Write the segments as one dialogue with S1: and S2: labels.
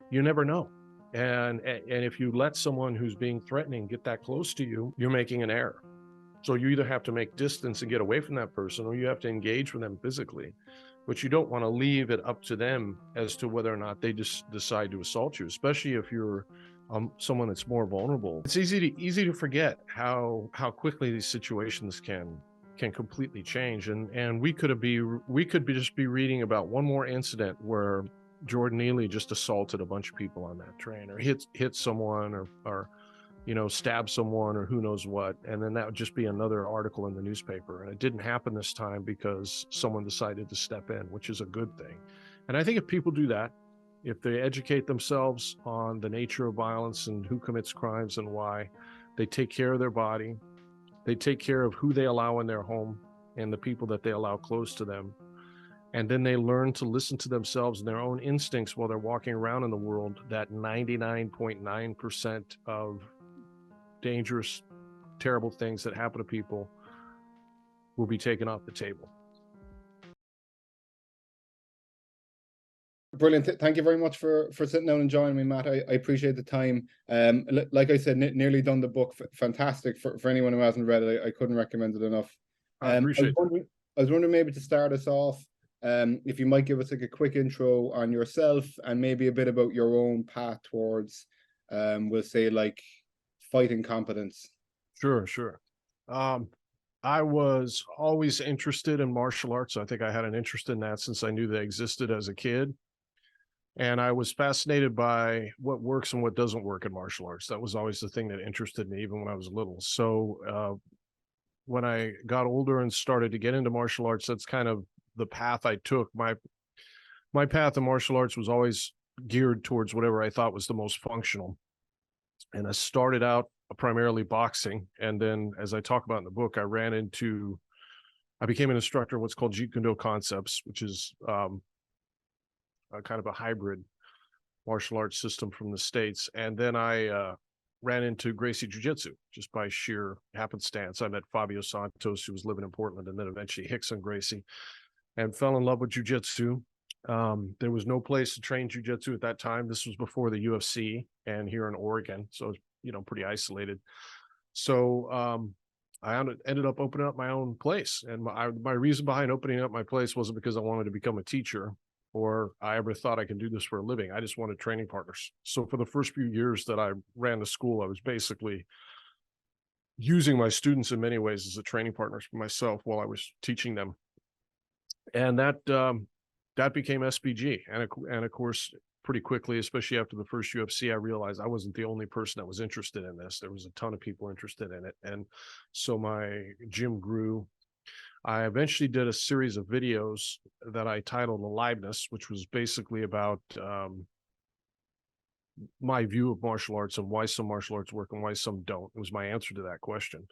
S1: You never know. And if you let someone who's being threatening get that close to you, you're making an error. So you either have to make distance and get away from that person, or you have to engage with them physically. But you don't want to leave it up to them as to whether or not they just decide to assault you, especially if you're someone that's more vulnerable. It's easy to forget how quickly these situations can completely change. And we could just be reading about one more incident where Jordan Neely just assaulted a bunch of people on that train, or hit someone, or stab someone, or who knows what. And then that would just be another article in the newspaper. And it didn't happen this time because someone decided to step in, which is a good thing. And I think if people do that, if they educate themselves on the nature of violence and who commits crimes and why, they take care of their body, they take care of who they allow in their home and the people that they allow close to them. And then they learn to listen to themselves and their own instincts while they're walking around in the world, that 99.9% of dangerous, terrible things that happen to people will be taken off the table.
S2: Brilliant. Thank you very much for sitting down and joining me, Matt. I appreciate the time. Like I said, nearly done the book. Fantastic. For anyone who hasn't read it, I couldn't recommend it enough.
S1: I appreciate it.
S2: I was wondering maybe to start us off, if you might give us like a quick intro on yourself and maybe a bit about your own path towards, we'll say, like, fighting competence.
S1: Sure. I was always interested in martial arts. I think I had an interest in that since I knew they existed as a kid. And I was fascinated by what works and what doesn't work in martial arts. That was always the thing that interested me, even when I was little. So when I got older and started to get into martial arts, that's kind of the path I took. My path in martial arts was always geared towards whatever I thought was the most functional. And I started out primarily boxing. And then, as I talk about in the book, I became an instructor of what's called Jeet Kune Do concepts, which is kind of a hybrid martial arts system from the States. And then I ran into Gracie Jiu-Jitsu just by sheer happenstance. I met Fabio Santos, who was living in Portland, and then eventually Rickson Gracie, and fell in love with Jiu-Jitsu. There was no place to train Jiu-Jitsu at that time. This was before the UFC and here in Oregon. So, pretty isolated. So I ended up opening up my own place. And my reason behind opening up my place wasn't because I wanted to become a teacher or I ever thought I could do this for a living. I just wanted training partners. So for the first few years that I ran the school, I was basically using my students in many ways as a training partners for myself while I was teaching them. And that became SBG. And of course, pretty quickly, especially after the first UFC, I realized I wasn't the only person that was interested in this. There was a ton of people interested in it. And so my gym grew. I eventually did a series of videos that I titled Aliveness, which was basically about my view of martial arts and why some martial arts work and why some don't. It was my answer to that question.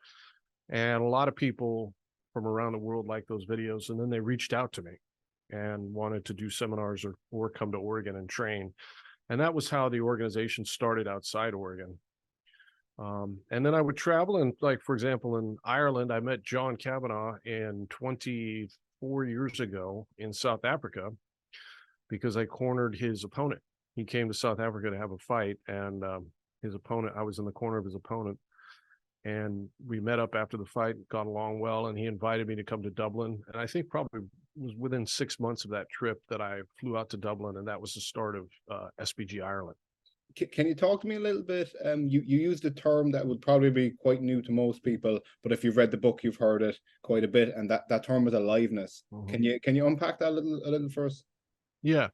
S1: And a lot of people from around the world liked those videos. And then they reached out to me and wanted to do seminars or come to Oregon and train. And that was how the organization started outside Oregon. And then I would travel, and like, for example, in Ireland, I met John Kavanagh 24 years ago in South Africa because I cornered his opponent. He came to South Africa to have a fight, and his opponent, I was in the corner of his opponent, and we met up after the fight, got along well, and he invited me to come to Dublin. And I think probably was within 6 months of that trip that I flew out to Dublin, and that was the start of SBG Ireland.
S2: Can you talk to me a little bit? You used a term that would probably be quite new to most people, but if you've read the book, you've heard it quite a bit, and that term was aliveness. Mm-hmm. Can you unpack that a little for us?
S1: Yeah.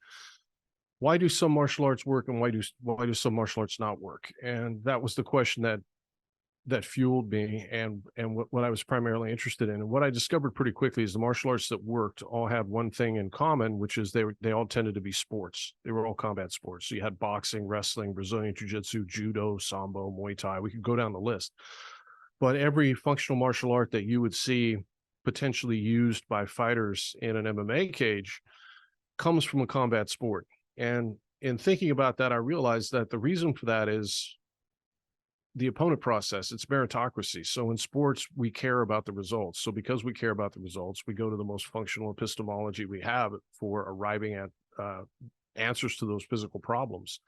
S1: Why do some martial arts work and why do some martial arts not work? And that was the question that fueled me and what I was primarily interested in. And what I discovered pretty quickly is the martial arts that worked all had one thing in common, which is they all tended to be sports. They were all combat sports. So you had boxing, wrestling, Brazilian jiu-jitsu, judo, sambo, Muay Thai. We could go down the list. But every functional martial art that you would see potentially used by fighters in an MMA cage comes from a combat sport. And in thinking about that, I realized that the reason for that is the opponent process. It's meritocracy. So in sports, we care about the results. So because we care about the results, we go to the most functional epistemology we have for arriving at answers to those physical problems.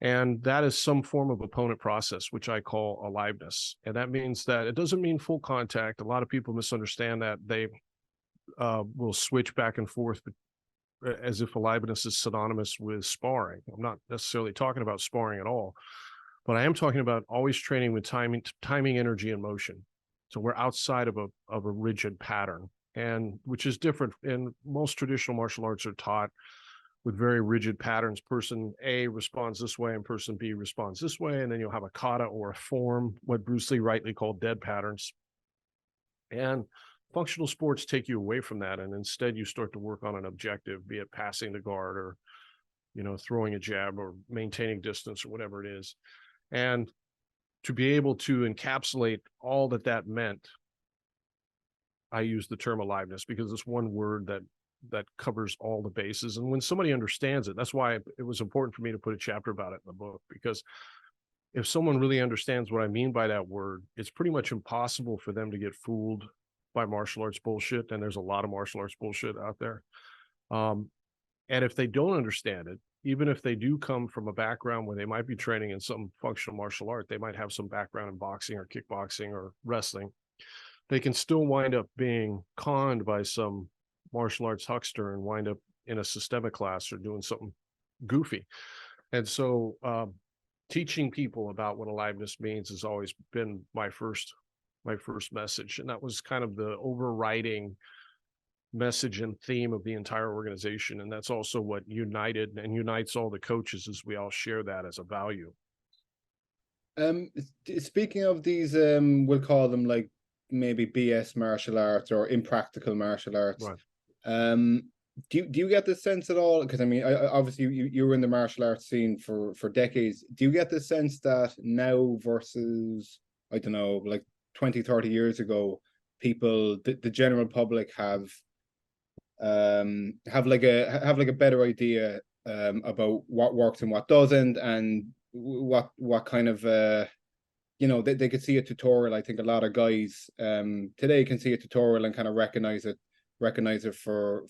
S1: And that is some form of opponent process, which I call aliveness. And that means that it doesn't mean full contact. A lot of people misunderstand that. They will switch back and forth as if aliveness is synonymous with sparring. I'm not necessarily talking about sparring at all, but I am talking about always training with timing, energy, and motion. So we're outside of a rigid pattern, and which is different. And most traditional martial arts are taught with very rigid patterns. Person A responds this way and person B responds this way. And then you'll have a kata or a form, what Bruce Lee rightly called dead patterns. And functional sports take you away from that. And instead you start to work on an objective, be it passing the guard or, throwing a jab or maintaining distance or whatever it is. And to be able to encapsulate all that meant, I use the term aliveness because it's one word that covers all the bases. And when somebody understands it, that's why it was important for me to put a chapter about it in the book, because if someone really understands what I mean by that word, it's pretty much impossible for them to get fooled by martial arts bullshit. And there's a lot of martial arts bullshit out there. And if they don't understand it, even if they do come from a background where they might be training in some functional martial art, they might have some background in boxing or kickboxing or wrestling, they can still wind up being conned by some martial arts huckster and wind up in a systemic class or doing something goofy. And so teaching people about what aliveness means has always been my first message. And that was kind of the overriding message and theme of the entire organization. And that's also what united and unites all the coaches, is we all share that as a value.
S2: Speaking of these, we'll call them like maybe BS martial arts or impractical martial arts.
S1: Right.
S2: Do you get the sense at all? Because I mean, obviously you were in the martial arts scene for decades. Do you get the sense that now versus, I don't know, like 20, 30 years ago, people, the general public have like a better idea about what works and what doesn't, and what kind of they could see a tutorial. I think a lot of guys today can see a tutorial and kind of recognize it for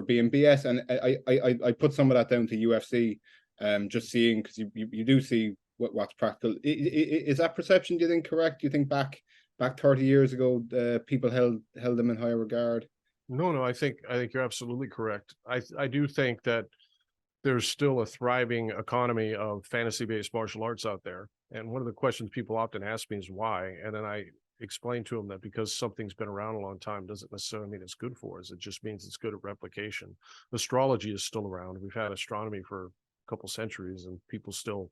S2: being BS. And I put some of that down to UFC, just seeing, because you do see what's practical. Is that perception, do you think, correct? Do you think back 30 years ago, people held them in higher regard?
S1: No, I think you're absolutely correct. I do think that there's still a thriving economy of fantasy-based martial arts out there. And one of the questions people often ask me is why. And then I explain to them that because something's been around a long time doesn't necessarily mean it's good for us. It just means it's good at replication. Astrology is still around. We've had astronomy for a couple centuries, and people still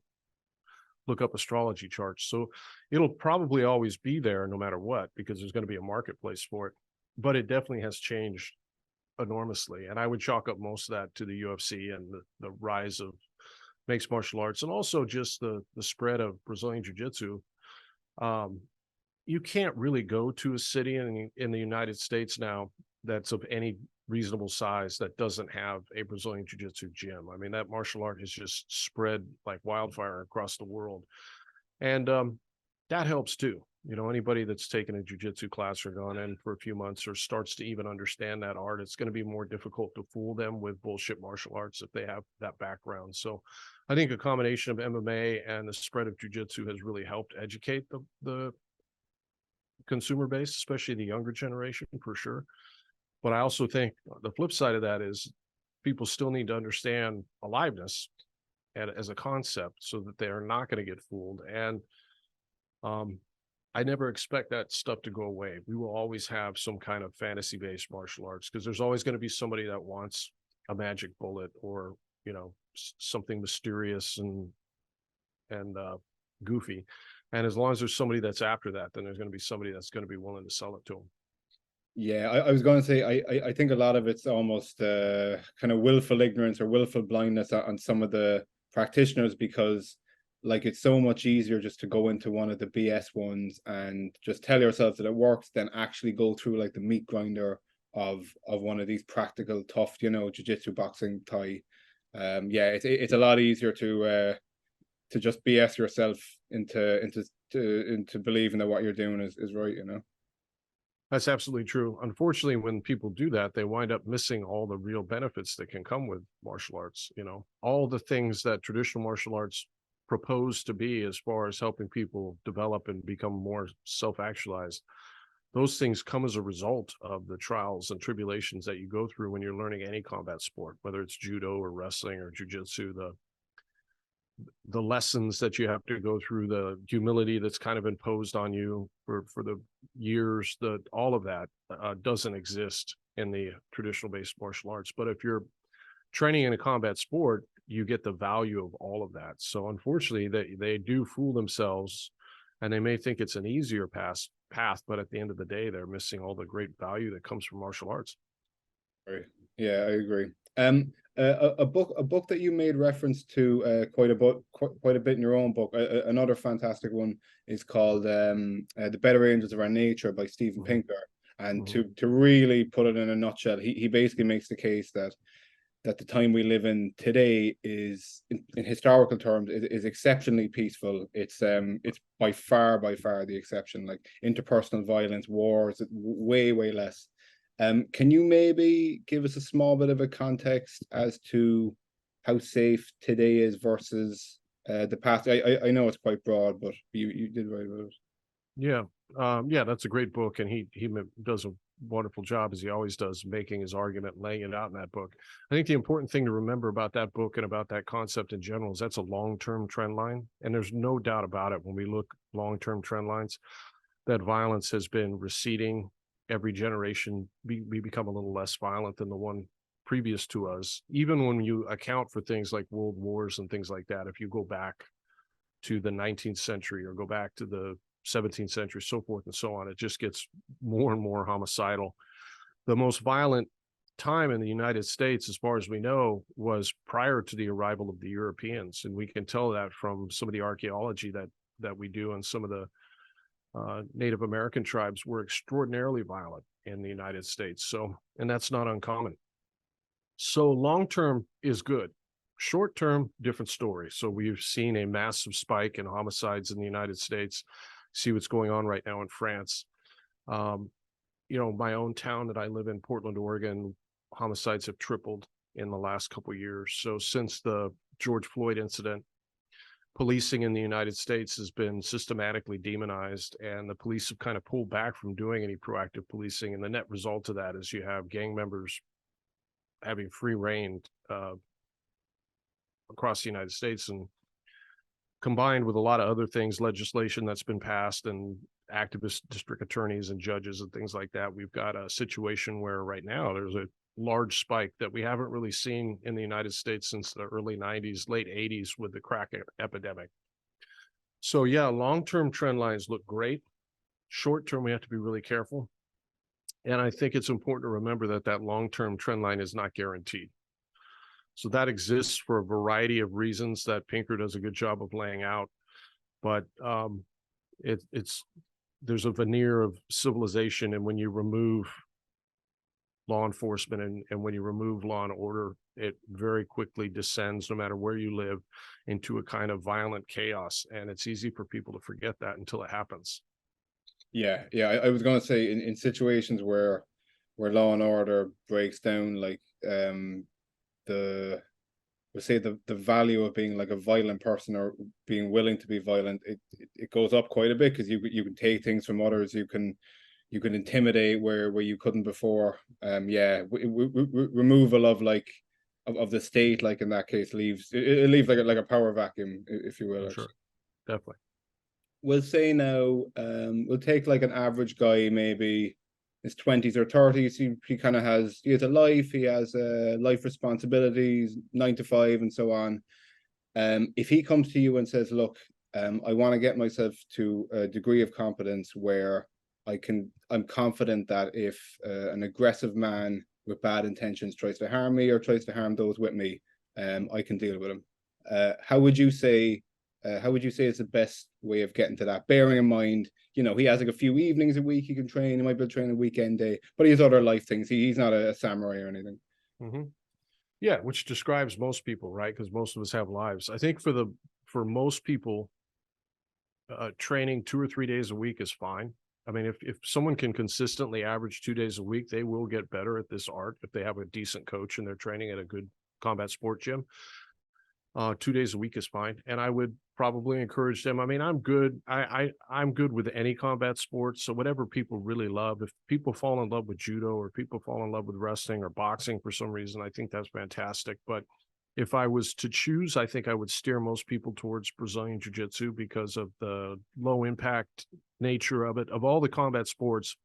S1: look up astrology charts. So it'll probably always be there no matter what, because there's going to be a marketplace for it. But it definitely has changed enormously. And I would chalk up most of that to the UFC and the rise of mixed martial arts, and also just the spread of Brazilian Jiu-Jitsu. You can't really go to a city in the United States now that's of any reasonable size that doesn't have a Brazilian Jiu-Jitsu gym. I mean, that martial art has just spread like wildfire across the world. And that helps too. Anybody that's taken a jiu-jitsu class or gone in for a few months or starts to even understand that art, it's going to be more difficult to fool them with bullshit martial arts if they have that background. So I think a combination of MMA and the spread of jiu-jitsu has really helped educate the consumer base, especially the younger generation, for sure. But I also think the flip side of that is people still need to understand aliveness as a concept so that they are not going to get fooled. And I never expect that stuff to go away. We will always have some kind of fantasy-based martial arts, because there's always going to be somebody that wants a magic bullet or, something mysterious and goofy. And as long as there's somebody that's after that, then there's going to be somebody that's going to be willing to sell it to them.
S2: Yeah, I was going to say, I think a lot of it's almost kind of willful ignorance or willful blindness on some of the practitioners, because like it's so much easier just to go into one of the BS ones and just tell yourself that it works than actually go through like the meat grinder of one of these practical, tough, jiu-jitsu, boxing, Thai. Yeah, it's a lot easier to just BS yourself into believing that what you're doing is right.
S1: That's absolutely true. Unfortunately, when people do that, they wind up missing all the real benefits that can come with martial arts. You know, all the things that traditional martial arts propose to be as far as helping people develop and become more self-actualized. Those things come as a result of the trials and tribulations that you go through when you're learning any combat sport, whether it's judo or wrestling or jujitsu, the lessons that you have to go through, the humility that's kind of imposed on you for the years, that all of that doesn't exist in the traditional based martial arts. But if you're training in a combat sport, you get the value of all of that. So unfortunately, they do fool themselves, and they may think it's an easier path, but at the end of the day, they're missing all the great value that comes from martial arts.
S2: Right. Yeah, I agree. A book that you made reference to quite a bit in your own book. Another fantastic one is called "The Better Angels of Our Nature" by Steven Pinker. And to really put it in a nutshell, he basically makes the case that the time we live in today is, in historical terms, is exceptionally peaceful. It's by far the exception. Like interpersonal violence, wars, way less. Can you maybe give us a small bit of a context as to how safe today is versus the past? I know it's quite broad, but you did write about it.
S1: Yeah. Yeah, that's a great book. And he does a wonderful job, as he always does, making his argument, laying it out in that book. I think the important thing to remember about that book and about that concept in general is that's a long-term trend line. And there's no doubt about it when we look long-term trend lines, that violence has been receding. Every generation, we become a little less violent than the one previous to us. Even when you account for things like world wars and things like that, if you go back to the 19th century or go back to the 17th century, so forth and so on, it just gets more and more homicidal. The most violent time in the United States, as far as we know, was prior to the arrival of the Europeans. And we can tell that from some of the archaeology that we do, and some of the Native American tribes were extraordinarily violent in the United States. So, and that's not uncommon. So long-term is good. Short-term, different story. So we've seen a massive spike in homicides in the United States. See what's going on right now in France. My own town that I live in, Portland, Oregon, homicides have tripled in the last couple of years. So since the George Floyd incident, policing in the United States has been systematically demonized, and the police have kind of pulled back from doing any proactive policing. And the net result of that is you have gang members having free reign across the United States, and combined with a lot of other things, legislation that's been passed and activist district attorneys and judges and things like that, we've got a situation where right now there's a large spike that we haven't really seen in the United States since the early 90s, late 80s with the crack epidemic. So yeah, long-term trend lines look great. Short-term, we have to be really careful. And I think it's important to remember that that long-term trend line is not guaranteed. So that exists for a variety of reasons that Pinker does a good job of laying out. But there's a veneer of civilization, and when you remove law enforcement and when you remove law and order, it very quickly descends, no matter where you live, into a kind of violent chaos. And it's easy for people to forget that until it happens.
S2: Yeah. I was going to say, in situations where law and order breaks down, like the value of being like a violent person or being willing to be violent, it goes up quite a bit, because you can take things from others, you can intimidate where you couldn't before. Removal of of the state, like in that case, leaves like a power vacuum, if you will.
S1: Sure, definitely.
S2: We'll say now, we'll take like an average guy, maybe his 20s or 30s. He kind of has a life, he has life responsibilities, 9 to 5 and so on. If he comes to you and says, look, I want to get myself to a degree of competence where I'm confident that if an aggressive man with bad intentions tries to harm me or tries to harm those with me, I can deal with him. How would you say is the best way of getting to that? Bearing in mind, he has like a few evenings a week he can train. He might be able to train a weekend day, but he has other life things. He's not a samurai or anything.
S1: Mm-hmm. Yeah, which describes most people, right? Because most of us have lives. I think for most people, training 2 or 3 days a week is fine. I mean, if someone can consistently average 2 days a week, they will get better at this art if they have a decent coach and they're training at a good combat sport gym. 2 days a week is fine. And I would probably encourage them. I mean, I'm good. I'm good with any combat sport. So whatever people really love, if people fall in love with judo or people fall in love with wrestling or boxing for some reason, I think that's fantastic. But if I was to choose, I think I would steer most people towards Brazilian Jiu-Jitsu because of the low impact nature of it. Of all the combat sports,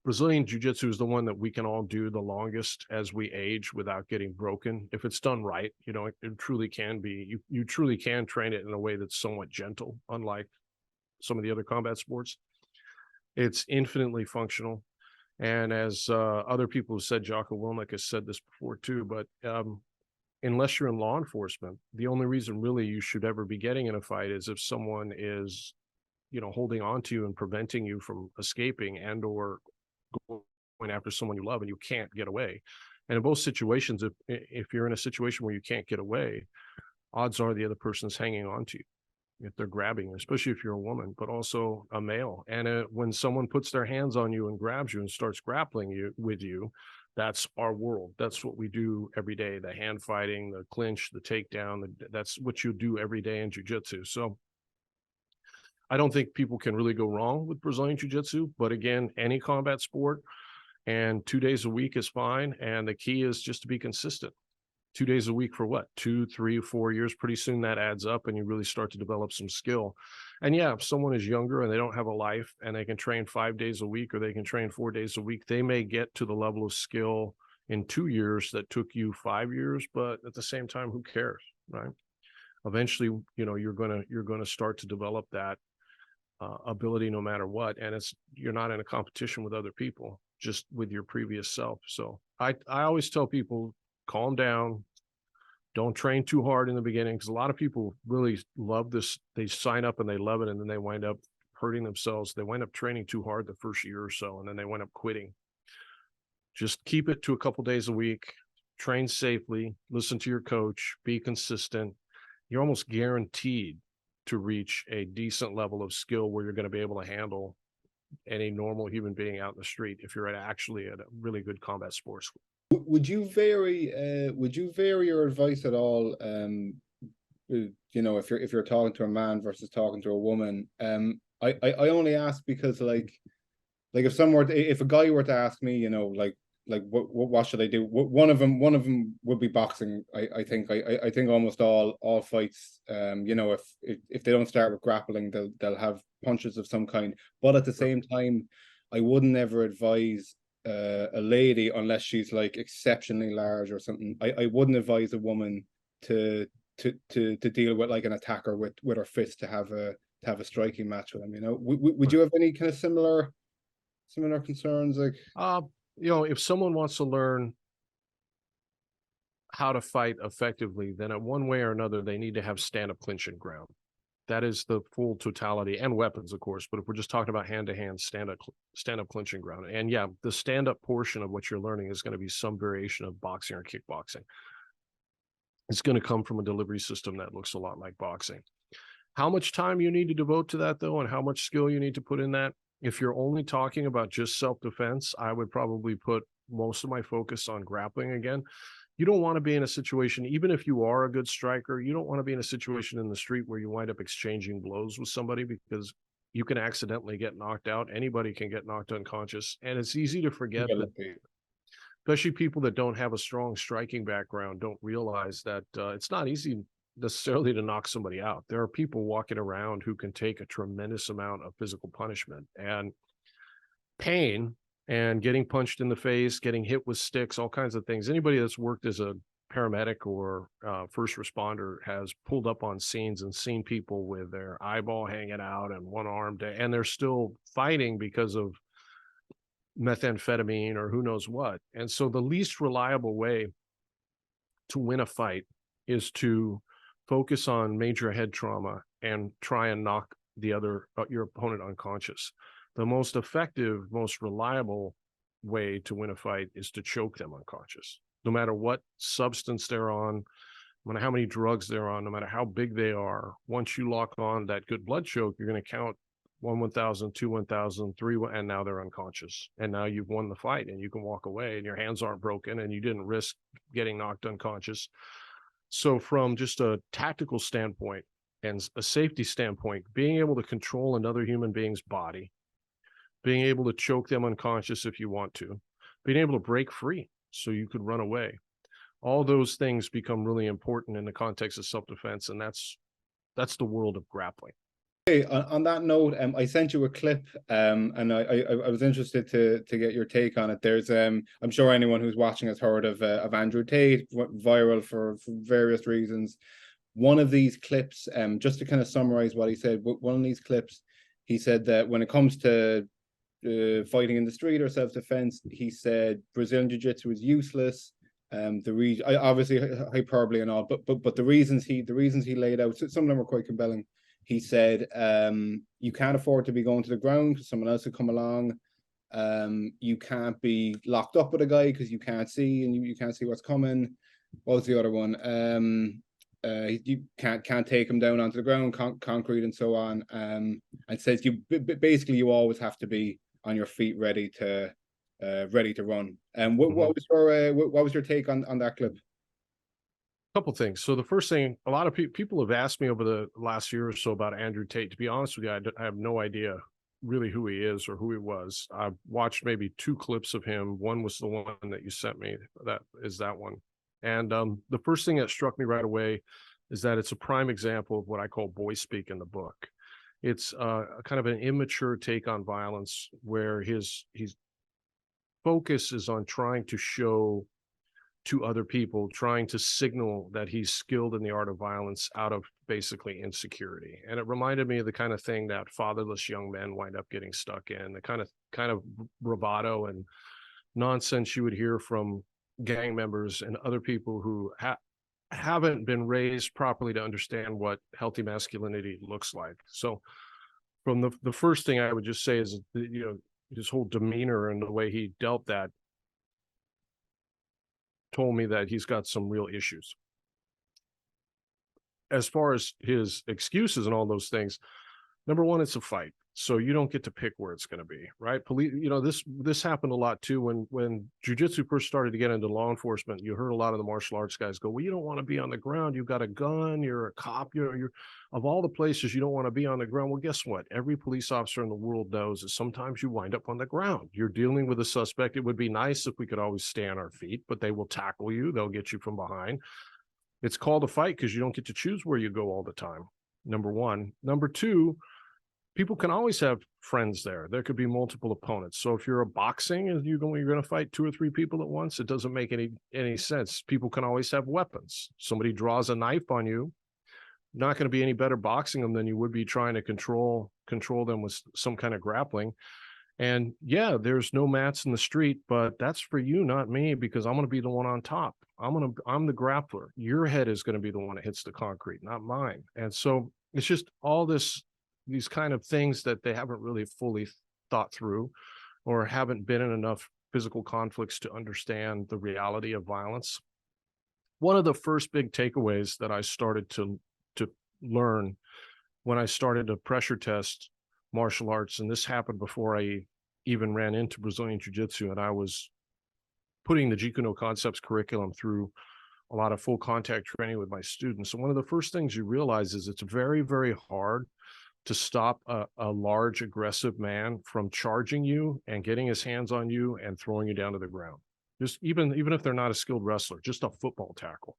S1: Brazilian Jiu-Jitsu is the one that we can all do the longest as we age without getting broken. If it's done right, it truly can be, you truly can train it in a way that's somewhat gentle, unlike some of the other combat sports. It's infinitely functional. And as other people have said, Jocko Willink has said this before too, but unless you're in law enforcement, the only reason really you should ever be getting in a fight is if someone is, holding on to you and preventing you from escaping and or going after someone you love and you can't get away. And in both situations, if you're in a situation where you can't get away, odds are the other person's hanging on to you if they're grabbing you, especially if you're a woman, but also a male. And when someone puts their hands on you and grabs you and starts grappling with you, that's our world. That's what we do every day. The hand fighting, the clinch, the takedown, that's what you do every day in jiu-jitsu. So I don't think people can really go wrong with Brazilian Jiu-Jitsu, but again, any combat sport and 2 days a week is fine. And the key is just to be consistent. 2 days a week for what? 2, 3, 4 years. Pretty soon that adds up and you really start to develop some skill. And yeah, if someone is younger and they don't have a life and they can train 5 days a week or they can train 4 days a week, they may get to the level of skill in 2 years that took you 5 years, but at the same time, who cares, right? Eventually, you're going to start to develop that ability no matter what. And you're not in a competition with other people, just with your previous self. So I always tell people, calm down. Don't train too hard in the beginning, because a lot of people really love this. They sign up and they love it, and then they wind up hurting themselves. They wind up training too hard the first year or so, and then they wind up quitting. Just keep it to a couple days a week, train safely, listen to your coach, be consistent. You're almost guaranteed to reach a decent level of skill where you're going to be able to handle any normal human being out in the street if you're actually at a really good combat sport school.
S2: Would you vary your advice at all? If you're talking to a man versus talking to a woman, I only ask because like if a guy were to ask me, what should I do? One of them would be boxing. I think almost all fights, if they don't start with grappling, they'll have punches of some kind. But at the same time, I wouldn't ever advise a lady unless she's like exceptionally large or something. I wouldn't advise a woman to deal with like an attacker with her fist to have a striking match with him. Would you have any kind of similar concerns? Like,
S1: if someone wants to learn how to fight effectively, then in one way or another, they need to have stand-up clinching ground. That is the full totality, and weapons, of course. But if we're just talking about hand-to-hand stand-up clinching ground, and yeah, the stand-up portion of what you're learning is going to be some variation of boxing or kickboxing. It's going to come from a delivery system that looks a lot like boxing. How much time you need to devote to that, though, and how much skill you need to put in that, if you're only talking about just self-defense, I would probably put most of my focus on grappling again. You don't want to be in a situation, even if you are a good striker, you don't want to be in a situation in the street where you wind up exchanging blows with somebody, because you can accidentally get knocked out. Anybody can get knocked unconscious. And it's easy to forget that, especially people that don't have a strong striking background don't realize that it's not easy necessarily to knock somebody out. There are people walking around who can take a tremendous amount of physical punishment and pain, and getting punched in the face, getting hit with sticks, all kinds of things. Anybody that's worked as a paramedic or first responder has pulled up on scenes and seen people with their eyeball hanging out and one arm, and they're still fighting because of methamphetamine or who knows what. And so the least reliable way to win a fight is to focus on major head trauma and try and knock your opponent unconscious. The most effective, most reliable way to win a fight is to choke them unconscious. No matter what substance they're on, no matter how many drugs they're on, no matter how big they are, once you lock on that good blood choke, you're going to count one 1,000, two 1,000, three, and now they're unconscious. And now you've won the fight and you can walk away and your hands aren't broken and you didn't risk getting knocked unconscious. So from just a tactical standpoint and a safety standpoint, being able to control another human being's body, being able to choke them unconscious if you want to, being able to break free so you could run away. All those things become really important in the context of self-defense, and that's the world of grappling.
S2: Hey, on that note, I sent you a clip, and I was interested to get your take on it. There's, I'm sure anyone who's watching has heard of Andrew Tate, viral for various reasons. One of these clips, just to kind of summarize what he said, one of these clips, he said that when it comes to fighting in the street or self-defense, he said Brazilian Jiu-Jitsu is useless. Obviously hyperbole and all, but the reasons he laid out, some of them were quite compelling. He said, you can't afford to be going to the ground because someone else will come along. You can't be locked up with a guy because you can't see and you can't see what's coming. What was the other one? You can't take him down onto the ground, concrete and so on. And says basically you always have to be on your feet, ready to run. And what was your take on that clip?
S1: Couple things. So the first thing, a lot of people have asked me over the last year or so about Andrew Tate. To be honest with you, I have no idea really who he is or who he was. I've watched maybe 2 clips of him. One was the one that you sent me. That is that one. And the first thing that struck me right away is that it's a prime example of what I call boy speak in the book. It's kind of an immature take on violence where his focus is on trying to show to other people, trying to signal that he's skilled in the art of violence out of basically insecurity. And it reminded me of the kind of thing that fatherless young men wind up getting stuck in, the kind of bravado and nonsense you would hear from gang members and other people who haven't been raised properly to understand what healthy masculinity looks like. So from the first thing I would just say is, his whole demeanor and the way he dealt that told me that he's got some real issues. As far as his excuses and all those things, number one, it's a fight. So you don't get to pick where it's going to be, right? Police, this happened a lot too. When jiu-jitsu first started to get into law enforcement, you heard a lot of the martial arts guys go, well, you don't want to be on the ground. You've got a gun, you're a cop, you're of all the places you don't want to be on the ground. Well, guess what? Every police officer in the world knows that sometimes you wind up on the ground. You're dealing with a suspect. It would be nice if we could always stay on our feet, but they will tackle you. They'll get you from behind. It's called a fight because you don't get to choose where you go all the time. Number one. Number two, people can always have friends there. There could be multiple opponents. So if you're a boxing and you're going to fight 2 or 3 people at once, it doesn't make any sense. People can always have weapons. Somebody draws a knife on you, not going to be any better boxing them than you would be trying to control them with some kind of grappling. And yeah, there's no mats in the street, but that's for you, not me, because I'm going to be the one on top. I'm the grappler. Your head is going to be the one that hits the concrete, not mine. And so it's just all these kind of things that they haven't really fully thought through or haven't been in enough physical conflicts to understand the reality of violence. One of the first big takeaways that I started to learn when I started to pressure test martial arts, and this happened before I even ran into Brazilian Jiu-Jitsu, and I was putting the Jeet Kune Do Concepts curriculum through a lot of full contact training with my students. And one of the first things you realize is it's very, very hard to stop a large aggressive man from charging you and getting his hands on you and throwing you down to the ground. Just even if they're not a skilled wrestler, just a football tackle.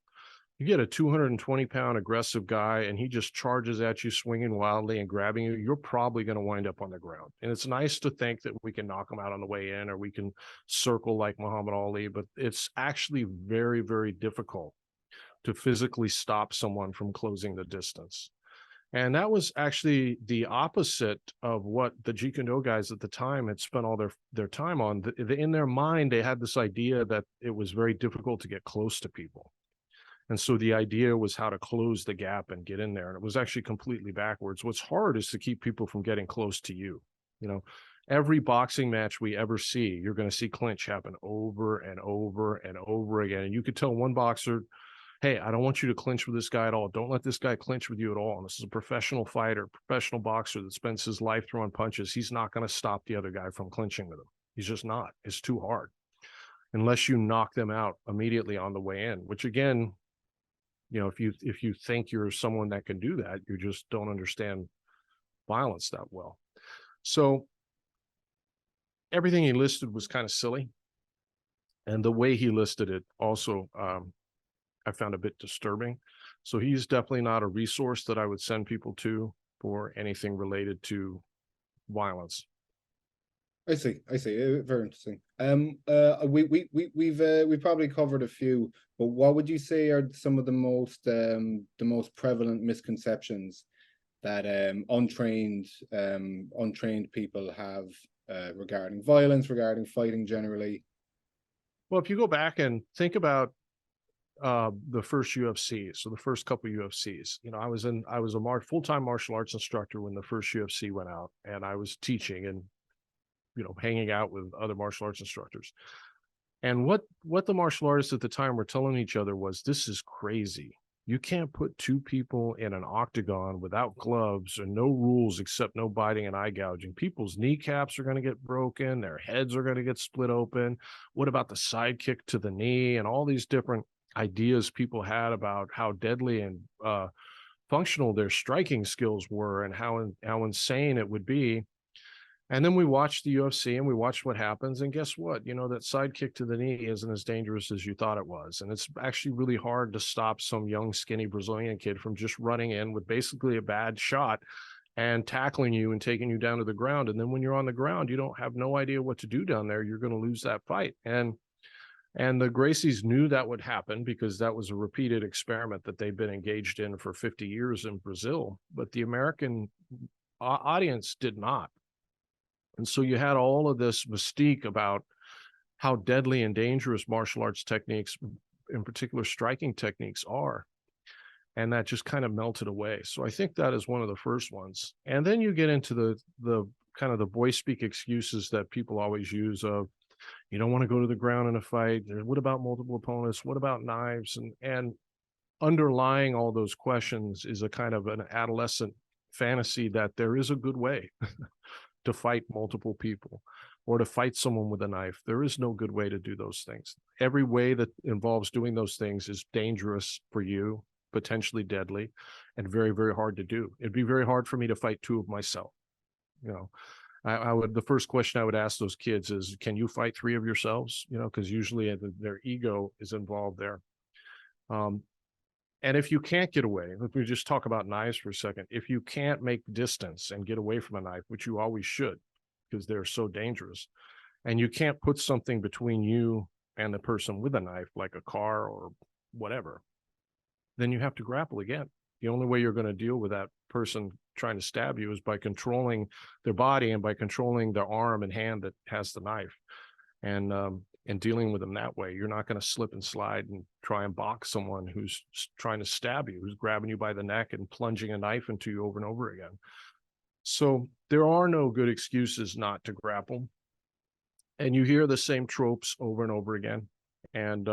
S1: You get a 220-pound aggressive guy and he just charges at you, swinging wildly and grabbing you, you're probably going to wind up on the ground. And it's nice to think that we can knock him out on the way in, or we can circle like Muhammad Ali, but it's actually very, very difficult to physically stop someone from closing the distance. And that was actually the opposite of what the Jeet Kune Do guys at the time had spent all their time on. In their mind, they had this idea that it was very difficult to get close to people. And so the idea was how to close the gap and get in there. And it was actually completely backwards. What's hard is to keep people from getting close to you. Every boxing match we ever see, you're going to see clinch happen over and over and over again. And you could tell one boxer hey, I don't want you to clinch with this guy at all. Don't let this guy clinch with you at all. And this is a professional fighter, professional boxer that spends his life throwing punches. He's not going to stop the other guy from clinching with him. He's just not. It's too hard unless you knock them out immediately on the way in, which again, you know, if you think you're someone that can do that, you just don't understand violence that well. So everything he listed was kind of silly. And the way he listed it also, I found a bit disturbing. So he's definitely not a resource that I would send people to for anything related to violence.
S2: I see. Very interesting. We've probably covered a few, but what would you say are some of the most prevalent misconceptions that untrained people have regarding violence, regarding fighting generally?
S1: Well, if you go back and think about the first UFC, so the first couple UFCs, you know, I was a full-time martial arts instructor when the first UFC went out, and I was teaching and, you know, hanging out with other martial arts instructors. And what the martial artists at the time were telling each other was, this is crazy. You can't put two people in an octagon without gloves and no rules except no biting and eye gouging. People's kneecaps are going to get broken. Their heads are going to get split open. What about the side kick to the knee and all these different ideas people had about how deadly and functional their striking skills were and how insane it would be. And then we watched the UFC and we watched what happens. And guess what? You know, that side kick to the knee isn't as dangerous as you thought it was. And it's actually really hard to stop some young, skinny Brazilian kid from just running in with basically a bad shot and tackling you and taking you down to the ground. And then when you're on the ground, you don't have no idea what to do down there. You're going to lose that fight. And the Gracies knew that would happen because that was a repeated experiment that they've been engaged in for 50 years in Brazil. But the American audience did not. And so you had all of this mystique about how deadly and dangerous martial arts techniques, in particular striking techniques, are. And that just kind of melted away. So I think that is one of the first ones. And then you get into the kind of the boy speak excuses that people always use of, you don't want to go to the ground in a fight. What about multiple opponents? What about knives? And underlying all those questions is a kind of an adolescent fantasy that there is a good way to fight multiple people or to fight someone with a knife. There is no good way to do those things. Every way that involves doing those things is dangerous for you, potentially deadly, and very, very hard to do. It'd be very hard for me to fight two of myself. You know, I would, the first question I would ask those kids is, can you fight three of yourselves? You know, because usually their ego is involved there. And if you can't get away, if we just talk about knives for a second, if you can't make distance and get away from a knife, which you always should, because they're so dangerous, and you can't put something between you and the person with a knife, like a car or whatever, then you have to grapple again. The only way you're going to deal with that person trying to stab you is by controlling their body and by controlling their arm and hand that has the knife. And dealing with them that way. You're not going to slip and slide and try and box someone who's trying to stab you, who's grabbing you by the neck and plunging a knife into you over and over again. So there are no good excuses not to grapple. And you hear the same tropes over and over again. And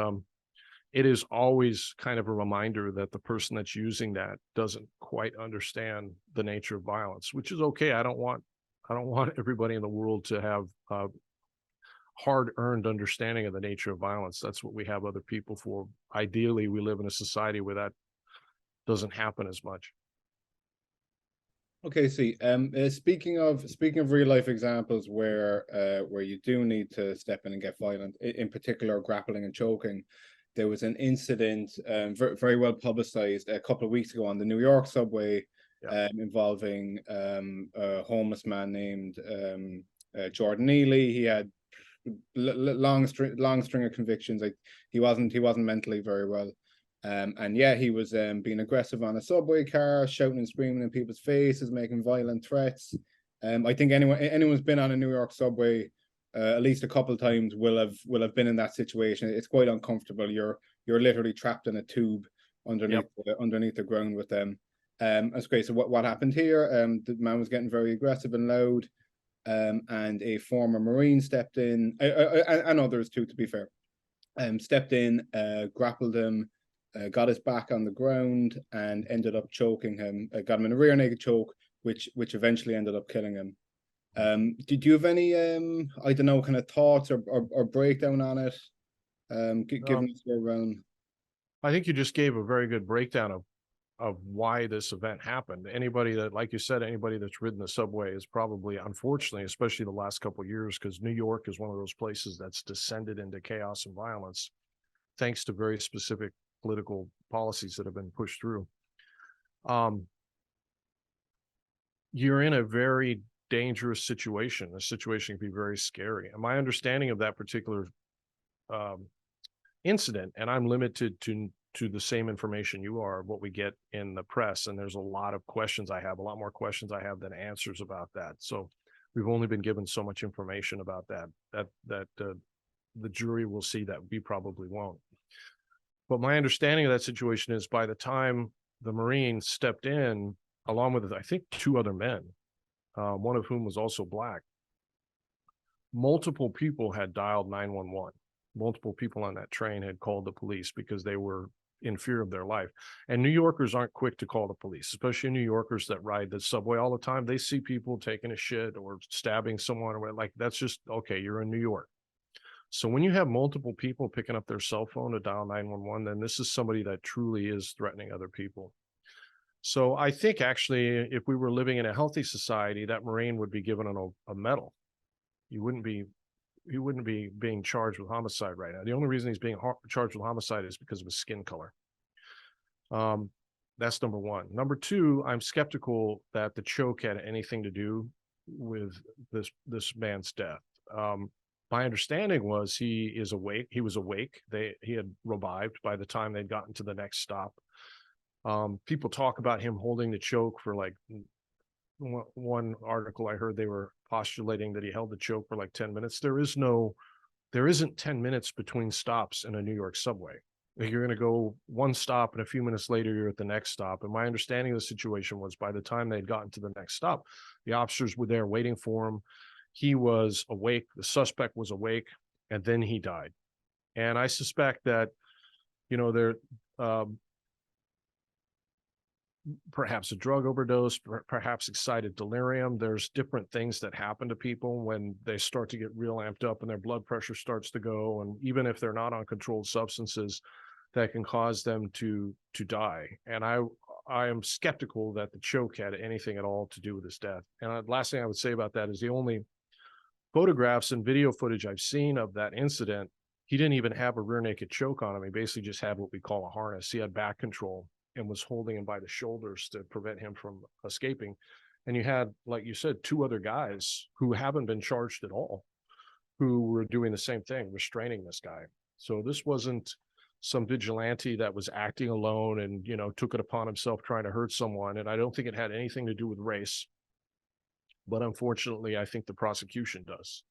S1: it is always kind of a reminder that the person that's using that doesn't quite understand the nature of violence, which is okay. I don't want everybody in the world to have hard-earned understanding of the nature of violence. That's what we have other people for. Ideally, we live in a society where that doesn't happen as much.
S2: Okay, see, speaking of real life examples where you do need to step in and get violent, in particular grappling and choking, there was an incident very, very well publicized a couple of weeks ago on the New York subway, involving a homeless man named Jordan Neely. He had long string of convictions. Like he wasn't mentally very well, and yeah, he was being aggressive on a subway car, shouting and screaming in people's faces, making violent threats. I think anyone's been on a New York subway at least a couple of times will have been in that situation. It's quite uncomfortable. You're literally trapped in a tube underneath the ground with them. That's great. So what happened here? The man was getting very aggressive and loud. And a former Marine stepped in, and others too, to be fair, stepped in, grappled him, got his back on the ground and ended up choking him. Got him in a rear naked choke, which eventually ended up killing him. Did you have any I don't know, kind of thoughts or breakdown on it? Given us your own.
S1: I think you just gave a very good breakdown of why this event happened. Anybody that, like you said, anybody that's ridden the subway is probably, unfortunately, especially the last couple of years, because New York is one of those places that's descended into chaos and violence, thanks to very specific political policies that have been pushed through. You're in a very dangerous situation. The situation can be very scary. And my understanding of that particular incident, and I'm limited to the same information you are, what we get in the press, and there's a lot of questions I have, a lot more questions I have than answers about that. So we've only been given so much information about that the jury will see that we probably won't. But my understanding of that situation is, by the time the Marine stepped in, along with, I think, 2 other men, one of whom was also Black, multiple people had dialed 911. Multiple people on that train had called the police because they were in fear of their life. And New Yorkers aren't quick to call the police, especially New Yorkers that ride the subway all the time. They see people taking a shit or stabbing someone, or like, that's just, okay, you're in New York. So when you have multiple people picking up their cell phone to dial 911, then this is somebody that truly is threatening other people. So I think, actually, if we were living in a healthy society, that Marine would be given a medal. He wouldn't be being charged with homicide right now. The only reason he's being charged with homicide is because of his skin color. That's number one. Number two, I'm skeptical that the choke had anything to do with this man's death. My understanding was he is awake. He was awake. He had revived by the time they'd gotten to the next stop. People talk about him holding the choke for, like, one article I heard, they were postulating that he held the choke for like 10 minutes. There isn't 10 minutes between stops in a New York subway. Like, you're going to go one stop and a few minutes later you're at the next stop. And my understanding of the situation was, by the time they'd gotten to the next stop, the officers were there waiting for him. He was awake. The suspect was awake, and then he died. And I suspect that, perhaps a drug overdose, perhaps excited delirium. There's different things that happen to people when they start to get real amped up and their blood pressure starts to go. And even if they're not on controlled substances, that can cause them to die. And I am skeptical that the choke had anything at all to do with his death. And last thing I would say about that is, the only photographs and video footage I've seen of that incident, he didn't even have a rear naked choke on him. He basically just had what we call a harness. He had back control and was holding him by the shoulders to prevent him from escaping. And you had, like you said, 2 other guys who haven't been charged at all, who were doing the same thing, restraining this guy. So this wasn't some vigilante that was acting alone and, took it upon himself trying to hurt someone. And I don't think it had anything to do with race. But unfortunately, I think the prosecution does.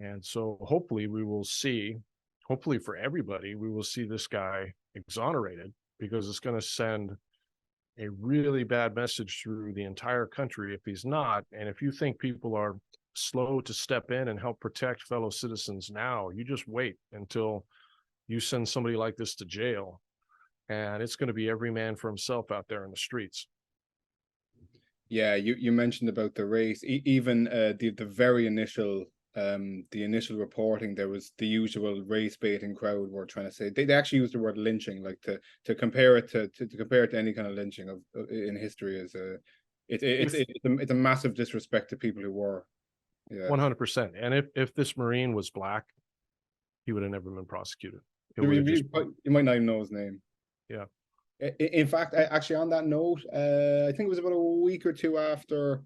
S1: And so hopefully for everybody, we will see this guy exonerated, because it's going to send a really bad message through the entire country if he's not. And if you think people are slow to step in and help protect fellow citizens now, you just wait until you send somebody like this to jail, and it's going to be every man for himself out there in the streets.
S2: Yeah, you mentioned about the race. Even the very initial the initial reporting, there was the usual race baiting crowd were trying to say, they actually used the word lynching, like to compare it to compare it to any kind of lynching in history. Is it's a massive disrespect to people who were. Yeah,
S1: 100%. And if this Marine was Black, he would have never been prosecuted.
S2: you might not even know his name.
S1: Yeah.
S2: In fact, actually, on that note, I think it was about a week or two after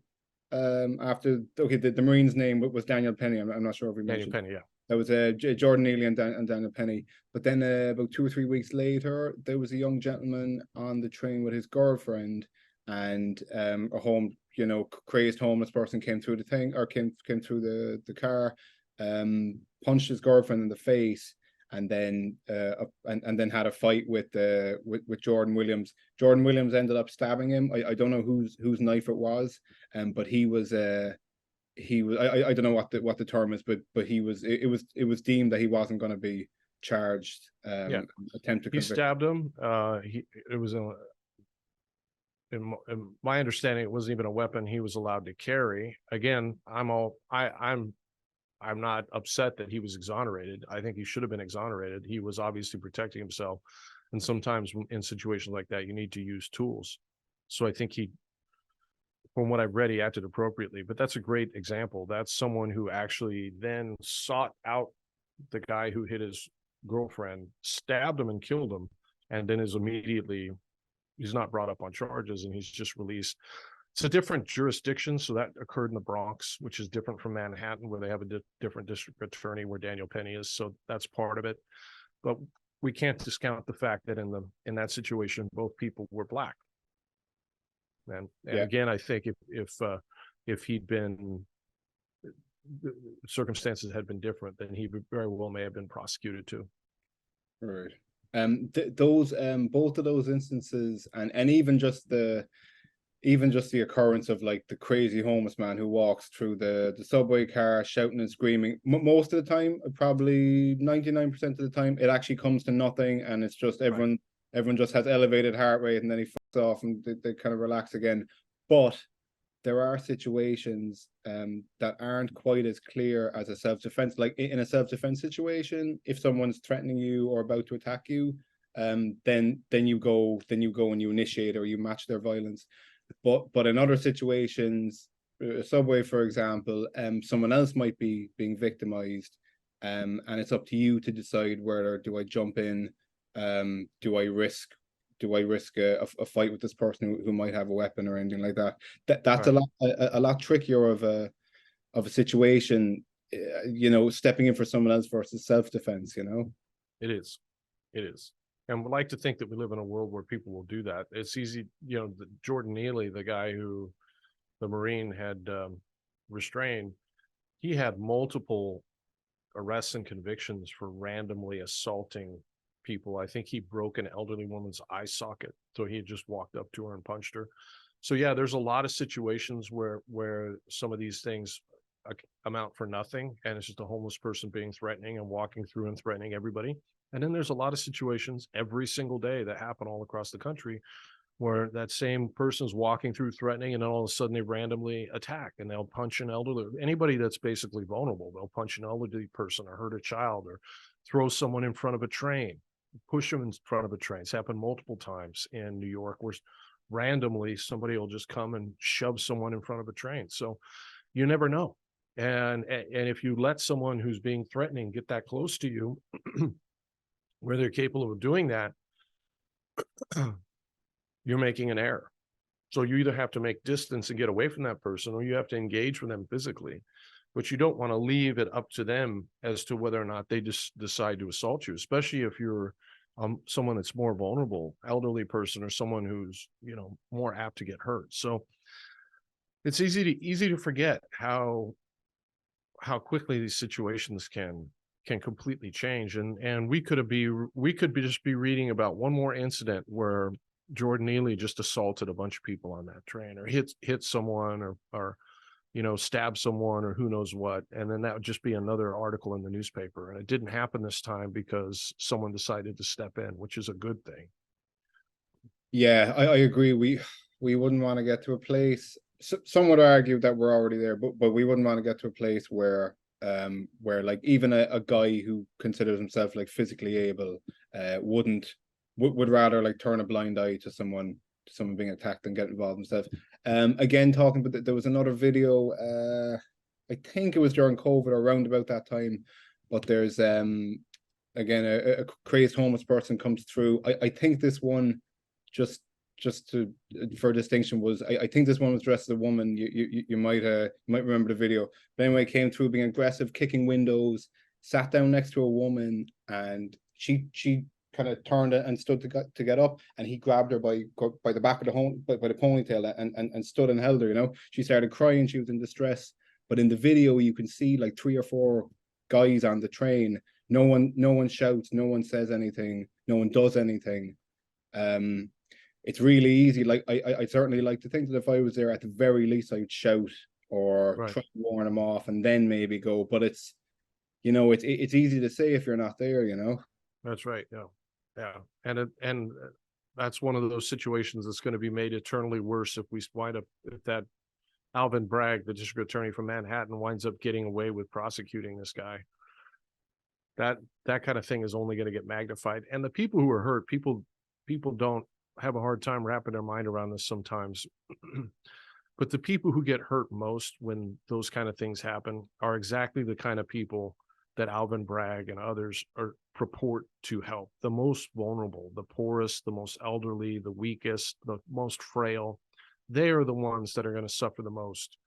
S2: the Marine's name was Daniel Penny. I'm not sure if we mentioned
S1: Daniel Penny. Yeah,
S2: that was Jordan Neely and Daniel Penny. But then about 2 or 3 weeks later, there was a young gentleman on the train with his girlfriend, and a crazed homeless person came through the thing, or came through the car, punched his girlfriend in the face, and then had a fight with Jordan Williams. Jordan Williams ended up stabbing him. I don't know whose knife it was, but he was I don't know what the term is, but it was deemed that he wasn't going to be charged
S1: Yeah,
S2: attempt to
S1: he
S2: convict.
S1: stabbed him. It was in my understanding, it wasn't even a weapon he was allowed to carry. Again, I'm not upset that he was exonerated. I think he should have been exonerated. He was obviously protecting himself, and sometimes in situations like that, you need to use tools. So I think from what I've read, he acted appropriately. But that's a great example. That's someone who actually then sought out the guy who hit his girlfriend, stabbed him and killed him, and then he's not brought up on charges, and he's just released. It's a different jurisdiction, so that occurred in the Bronx, which is different from Manhattan, where they have a different district attorney where Daniel Penny is. So that's part of it. But we can't discount the fact that in that situation, both people were black. And again, I think if he'd been, the circumstances had been different, then he very well may have been prosecuted too.
S2: Right. Those both of those instances, and even just the occurrence of like the crazy homeless man who walks through the subway car shouting and screaming, most of the time, probably 99% of the time, it actually comes to nothing, and it's just everyone just has elevated heart rate, and then he fucks off and they kind of relax again. But there are situations that aren't quite as clear as a self-defense. Like in a self-defense situation, if someone's threatening you or about to attack you, then you go and you initiate or you match their violence. But in other situations, a subway, for example, someone else might be being victimized, and it's up to you to decide whether do I jump in, do I risk a fight with this person who might have a weapon or anything like that. That's right. a lot trickier of a situation, stepping in for someone else versus self-defense.
S1: It is. And we like to think that we live in a world where people will do that. It's easy, Jordan Neely, the guy who the Marine had restrained, he had multiple arrests and convictions for randomly assaulting people. I think he broke an elderly woman's eye socket, so he had just walked up to her and punched her. So yeah, there's a lot of situations where some of these things amount for nothing, and it's just a homeless person being threatening and walking through and threatening everybody. And then there's a lot of situations every single day that happen all across the country where that same person's walking through threatening, and then all of a sudden they randomly attack and they'll punch an elderly, anybody that's basically vulnerable. They'll punch an elderly person or hurt a child or throw someone in front of a train, push them in front of a train. It's happened multiple times in New York where randomly somebody will just come and shove someone in front of a train. So you never know. And if you let someone who's being threatening get that close to you, where they're capable of doing that, you're making an error. So you either have to make distance and get away from that person, or you have to engage with them physically. But you don't want to leave it up to them as to whether or not they just decide to assault you, especially if you're someone that's more vulnerable, elderly person, or someone who's more apt to get hurt. So it's easy to forget how quickly these situations can completely change. And we could just be reading about one more incident where Jordan Neely just assaulted a bunch of people on that train, or hit someone, or stab someone, or who knows what. And then that would just be another article in the newspaper. And it didn't happen this time because someone decided to step in, which is a good thing.
S2: Yeah, I agree. We wouldn't want to get to a place, some would argue that we're already there, but we wouldn't want to get to a place where like even a guy who considers himself like physically able would rather like turn a blind eye to someone being attacked and get involved himself. Again, talking about there was another video, I think it was during COVID or around about that time, but there's again a crazed homeless person comes through. I think this one just for distinction was I think this one was dressed as a woman. You might remember the video. But anyway, came through being aggressive, kicking windows, sat down next to a woman, and she kind of turned and stood to get up, and he grabbed her by the back of by the ponytail and stood and held her. She started crying. She was in distress. But in the video, you can see like 3 or 4 guys on the train. No one shouts. No one says anything. No one does anything. It's really easy. Like I certainly like to think that if I was there, at the very least, I would shout or try to warn them off, and then maybe go. But it's it's easy to say if you're not there.
S1: That's right. Yeah. Yeah. And that's one of those situations that's going to be made eternally worse if we wind up, if that Alvin Bragg, the district attorney from Manhattan, winds up getting away with prosecuting this guy. That kind of thing is only going to get magnified. And the people who are hurt, people don't have a hard time wrapping their mind around this sometimes. But the people who get hurt most when those kind of things happen are exactly the kind of people that Alvin Bragg and others are purport to help. The most vulnerable, the poorest, the most elderly, the weakest, the most frail. They are the ones that are going to suffer the most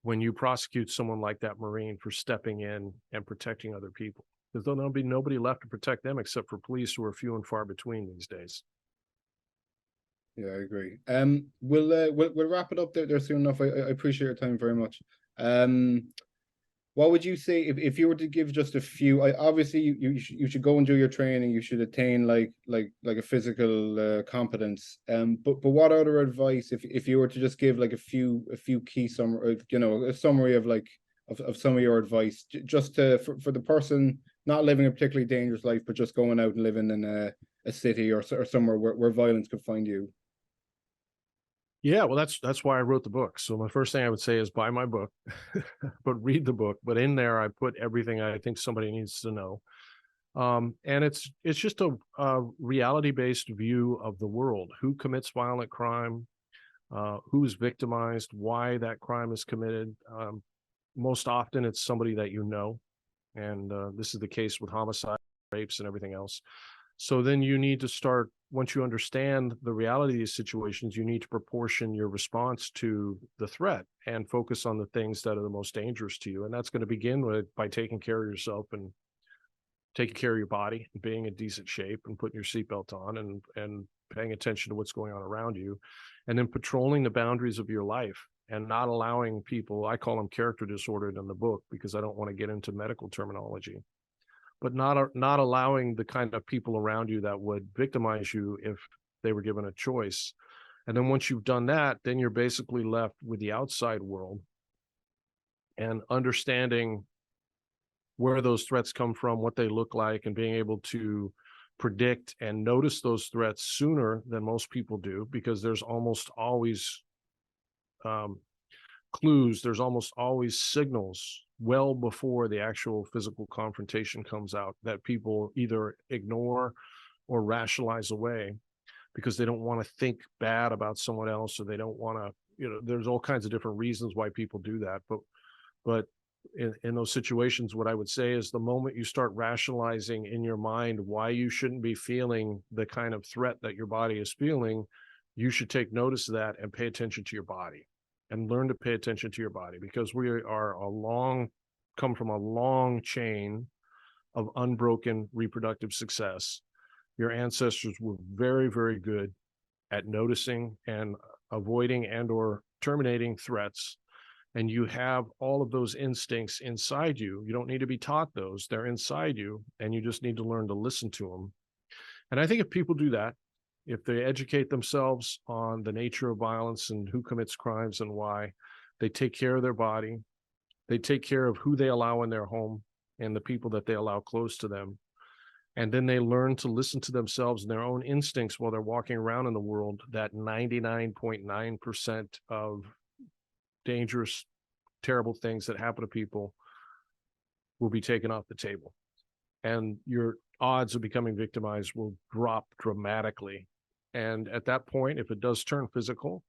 S1: when you prosecute someone like that Marine for stepping in and protecting other people. Because there'll be nobody left to protect them except for police, who are few and far between these days.
S2: Yeah, I agree. We'll wrap it up there soon enough. I appreciate your time very much. What would you say if you were to give just a few? Obviously you should go and do your training. You should attain like a physical competence. But what other advice if you were to just give like a few key summary, a summary of like of some of your advice, just for the person not living a particularly dangerous life, but just going out and living in a city or somewhere where violence could find you.
S1: Yeah, well, that's why I wrote the book. So my first thing I would say is buy my book, but read the book. But in there, I put everything I think somebody needs to know. And it's just a reality-based view of the world: who commits violent crime, who's victimized, why that crime is committed. Most often, it's somebody that you know, and this is the case with homicide, rapes, and everything else. So then you need to start, once you understand the reality of these situations, you need to proportion your response to the threat and focus on the things that are the most dangerous to you. And that's going to begin by taking care of yourself and taking care of your body and being in decent shape and putting your seatbelt on and paying attention to what's going on around you. And then patrolling the boundaries of your life and not allowing people, I call them character disordered in the book because I don't want to get into medical terminology, but not allowing the kind of people around you that would victimize you if they were given a choice. And then once you've done that, then you're basically left with the outside world and understanding where those threats come from, what they look like, and being able to predict and notice those threats sooner than most people do, because there's almost always clues, there's almost always signals well before the actual physical confrontation comes out that people either ignore or rationalize away because they don't want to think bad about someone else, or they don't want to, there's all kinds of different reasons why people do that. But in those situations, what I would say is the moment you start rationalizing in your mind why you shouldn't be feeling the kind of threat that your body is feeling, you should take notice of that and pay attention to your body and learn to pay attention to your body, because we are come from a long chain of unbroken reproductive success. Your ancestors were very, very good at noticing and avoiding and or terminating threats. And you have all of those instincts inside you. You don't need to be taught those. They're inside you, and you just need to learn to listen to them. And I think if people do that, if they educate themselves on the nature of violence and who commits crimes and why, they take care of their body, they take care of who they allow in their home and the people that they allow close to them. And then they learn to listen to themselves and their own instincts while they're walking around in the world, that 99.9% of dangerous, terrible things that happen to people will be taken off the table. And your odds of becoming victimized will drop dramatically. And at that point, if it does turn physical,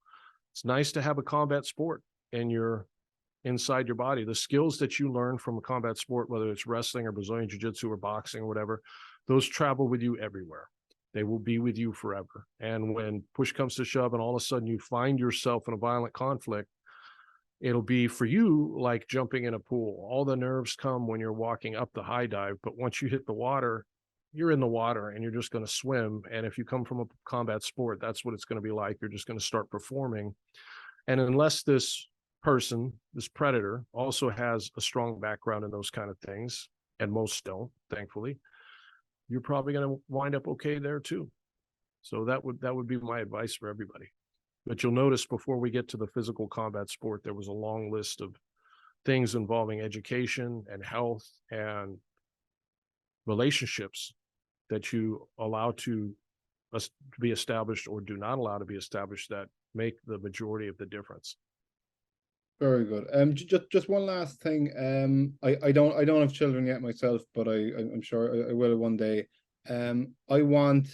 S1: it's nice to have a combat sport inside your body. The skills that you learn from a combat sport, whether it's wrestling or Brazilian Jiu-Jitsu or boxing or whatever, those travel with you everywhere. They will be with you forever. And when push comes to shove and all of a sudden you find yourself in a violent conflict, it'll be for you like jumping in a pool. All the nerves come when you're walking up the high dive, but once you hit the water, you're in the water and you're just going to swim. And if you come from a combat sport, that's what it's going to be like. You're just going to start performing. And unless this person, this predator, also has a strong background in those kind of things, and most don't, thankfully, you're probably going to wind up okay there too. So that would be my advice for everybody. But you'll notice before we get to the physical combat sport, there was a long list of things involving education and health and relationships that you allow to be established or do not allow to be established that make the majority of the difference.
S2: Very good. Just one last thing. I don't have children yet myself, but I'm sure I will one day. I want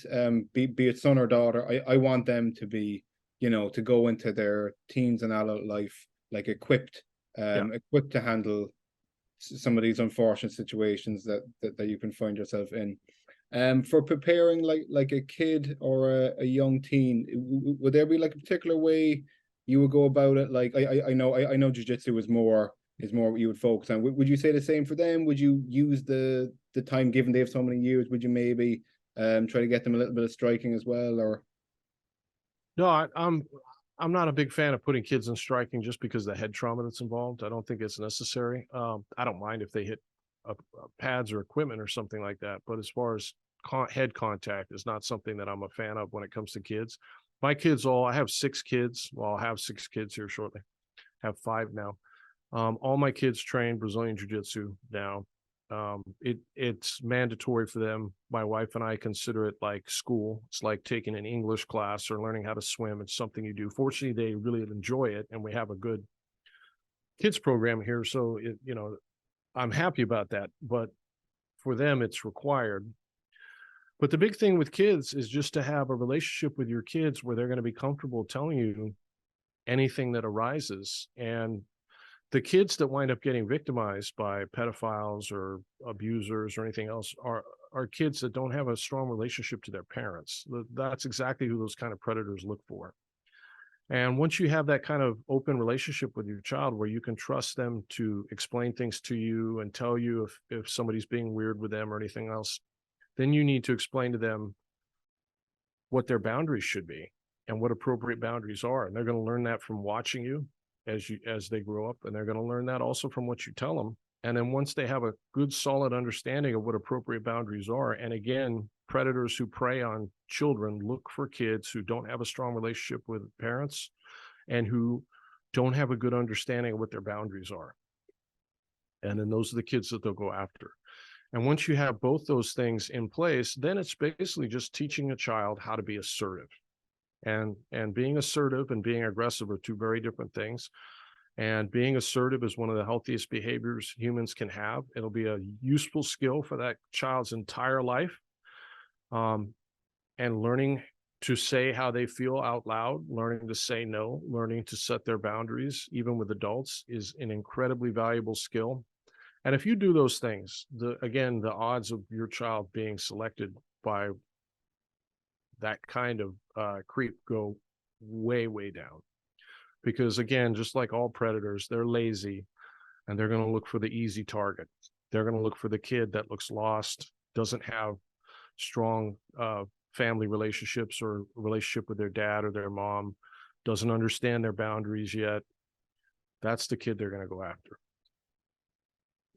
S2: be it son or daughter, I want them to be, to go into their teens and adult life like equipped to handle some of these unfortunate situations that you can find yourself in. For preparing like a kid or a young teen, would there be like a particular way you would go about it? Like I know jiu-jitsu is more what you would focus on. Would you say the same for them? Would you use the time given they have so many years? Would you maybe try to get them a little bit of striking as well? Or
S1: No, I'm not a big fan of putting kids in striking just because of the head trauma that's involved. I don't think it's necessary. I don't mind if they hit pads or equipment or something like that, but as far as head contact is not something that I'm a fan of when it comes to kids. My kids I have 6 kids. Well, I'll have 6 kids here shortly. I have 5 now. All my kids train Brazilian Jiu-Jitsu now. It's mandatory for them. My wife and I consider it like school. It's like taking an English class or learning how to swim. It's something you do. Fortunately, they really enjoy it, and we have a good kids program here. So I'm happy about that. But for them, it's required. But the big thing with kids is just to have a relationship with your kids where they're going to be comfortable telling you anything that arises. And the kids that wind up getting victimized by pedophiles or abusers or anything else are kids that don't have a strong relationship to their parents. That's exactly who those kind of predators look for. And once you have that kind of open relationship with your child where you can trust them to explain things to you and tell you if somebody's being weird with them or anything else, then you need to explain to them what their boundaries should be and what appropriate boundaries are. And they're going to learn that from watching you as they grow up, and they're going to learn that also from what you tell them. And then once they have a good, solid understanding of what appropriate boundaries are, and again, predators who prey on children look for kids who don't have a strong relationship with parents and who don't have a good understanding of what their boundaries are. And then those are the kids that they'll go after. And once you have both those things in place, then it's basically just teaching a child how to be assertive. And being assertive and being aggressive are 2 very different things. And being assertive is one of the healthiest behaviors humans can have. It'll be a useful skill for that child's entire life. And learning to say how they feel out loud, learning to say no, learning to set their boundaries, even with adults, is an incredibly valuable skill. And if you do those things, the odds of your child being selected by that kind of creep go way, way down. Because again, just like all predators, they're lazy and they're going to look for the easy target. They're going to look for the kid that looks lost, doesn't have strong family relationships or relationship with their dad or their mom, doesn't understand their boundaries yet. That's the kid they're going to go after.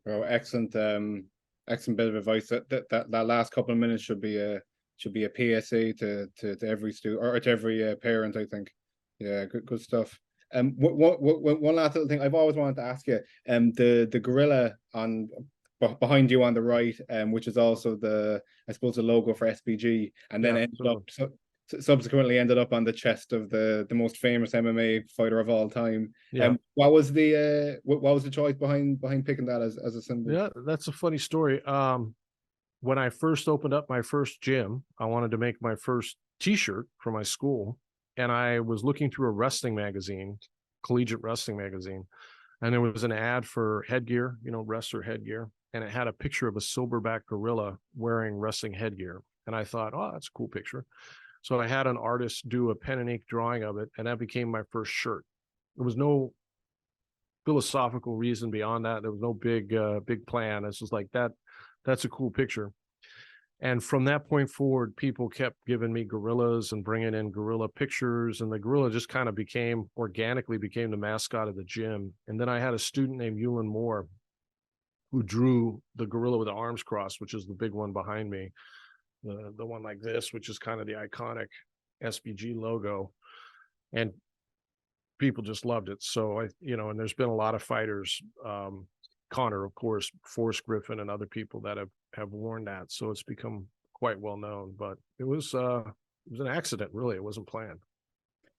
S2: Oh, excellent bit of advice. That last couple of minutes should be a PSA to every student or to every parent, I think. Yeah, good stuff. One last little thing I've always wanted to ask you. The gorilla behind you on the right, which is also I suppose the logo for SBG, and then subsequently ended up on the chest of the most famous MMA fighter of all time.
S1: Yeah.
S2: What was the choice behind picking that as a symbol?
S1: Yeah, that's a funny story. When I first opened up my first gym, I wanted to make my first t-shirt for my school. And I was looking through a wrestling magazine, collegiate wrestling magazine. And there was an ad for headgear, wrestler headgear. And it had a picture of a silverback gorilla wearing wrestling headgear. And I thought, oh, that's a cool picture. So I had an artist do a pen and ink drawing of it. And that became my first shirt. There was no philosophical reason beyond that. There was no big plan. It's just like that's a cool picture. And from that point forward, people kept giving me gorillas and bringing in gorilla pictures, and the gorilla just kind of organically became the mascot of the gym. And then I had a student named Yulin Moore who drew the gorilla with the arms crossed, which is the big one behind me, the one like this, which is kind of the iconic SBG logo. And people just loved it. So and there's been a lot of fighters, Connor, of course, Forrest Griffin and other people that have worn that. So it's become quite well known, but it was an accident, really. It wasn't planned.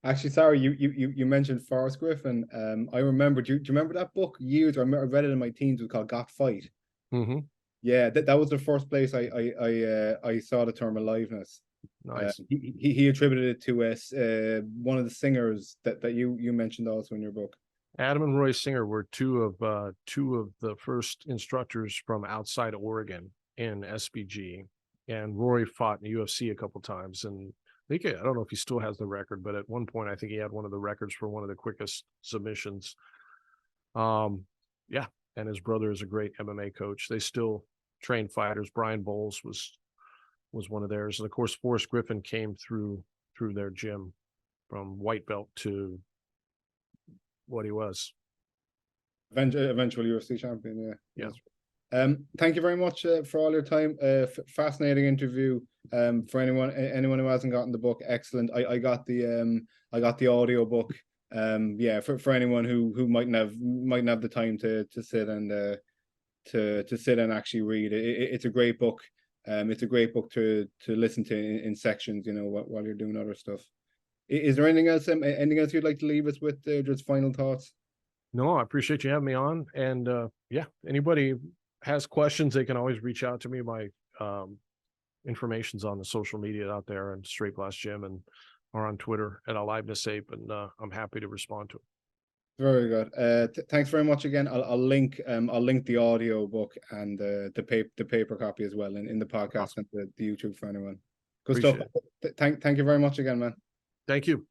S2: Actually, sorry, you mentioned Forrest Griffin. I remember. Do you remember that book years? I read it in my teens. It was called Got Fight.
S1: Mm-hmm.
S2: Yeah, that was the first place I saw the term aliveness.
S1: Nice.
S2: He attributed it to one of the singers that you mentioned also in your book.
S1: Adam and Roy Singer were two of the first instructors from outside Oregon in SBG, and Roy fought in the UFC a couple times, and I don't know if he still has the record, but at one point I think he had one of the records for one of the quickest submissions. Yeah, and his brother is a great MMA coach. They still train fighters. Brian Bowles was one of theirs, and of course Forrest Griffin came through their gym from white belt to what he was.
S2: Eventual UFC champion,
S1: yeah.
S2: Thank you very much for all your time. Fascinating interview. For anyone who hasn't gotten the book, excellent. I got the audio book. Yeah, for anyone who mightn't have the time to sit and to sit and actually read it. It's a great book. It's a great book to listen to in sections, you know, while you're doing other stuff. Is there anything else you'd like to leave us with? Just final thoughts?
S1: No, I appreciate you having me on. And yeah, anybody has questions, they can always reach out to me. My information's on the social media out there, and Straight Blast Gym, and or on Twitter at @alivenessape, and I'm happy to respond to it.
S2: Very good. Thanks very much again. I'll link the audio book and the paper copy as well in the podcast. Awesome. And the YouTube for anyone. Good Appreciate stuff. Thank you very much again, man.
S1: Thank you.